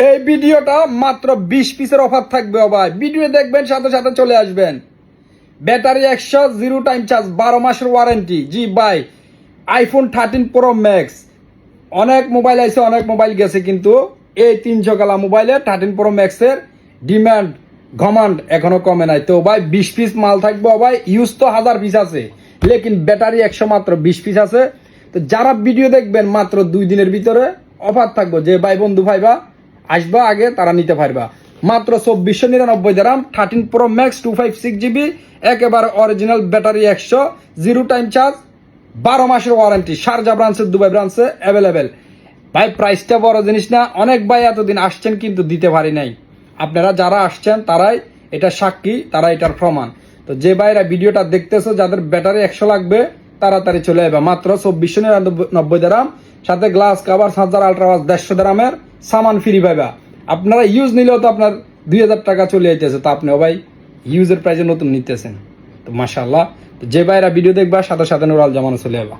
এই ভিডিওটা মাত্র 20 পিসের অফার থাকবে ভাই। ভিডিও দেখবেন, সাথে সাথে চলে আসবেন। ব্যাটারি 100, 0 টাইম চার্জ, 12 মাসের ওয়ারেন্টি। জি ভাই, আইফোন 13 প্রো ম্যাক্স। অনেক মোবাইল আছে, অনেক মোবাইল গেছে, কিন্তু এই 300 কালা মোবাইলে 13 প্রো ম্যাক্সের ডিমান্ড ঘমান্ড এখনো কমে নাই। তো ভাই 20 পিস মাল থাকবে ভাই। ইউজ তো 1000 পিস আছে, লেকিন ব্যাটারি 100 মাত্র 20 পিস আছে। তো যারা ভিডিও দেখবেন মাত্র 2 দিনের ভিতরে অফার থাকবো। যে ভাই বন্ধু ভাইবা আসবা আগে, তারা নিতে পারবা। মাত্র 2499 দিরহাম, 13 প্রো ম্যাক্স 256 জিবি, একেবারে অরিজিনাল ব্যাটারি 100, 0 টাইম চার্জ, 12 মাসের ওয়ারেন্টি। শারজা ব্রাঞ্চে, দুবাই ব্রাঞ্চে অ্যাভেলেবেল। ভাই প্রাইসটা বড় জিনিস না। অনেক ভাই এতদিন আসছেন কিন্তু দিতে পারি নাই। আপনারা যারা আসছেন তারাই এটা সাক্ষী, তারা এটার প্রমাণ। তো যে ভাইরা ভিডিওটা দেখতেছো, যাদের ব্যাটারি 100 লাগবে, তাড়াতাড়ি চলে যাবে। মাত্র 2499 দিরহাম, সাথে গ্লাস কাভার, চার্জার, আল্ট্রাওয়াজ 150 দিরহামের সামান ফ্রি পাইবা। আপনারা ইউজ নিলেও তো আপনার 2000 টাকা চলে যাইতেছে। তো আপনিও ভাই ইউজের প্রাইসে নতুন নিতেছেন। তো মাশাআল্লাহ। তো যে ভাইরা ভিডিও দেখবা, সাথে সাথে নুরাল জামানো চলে যাবা।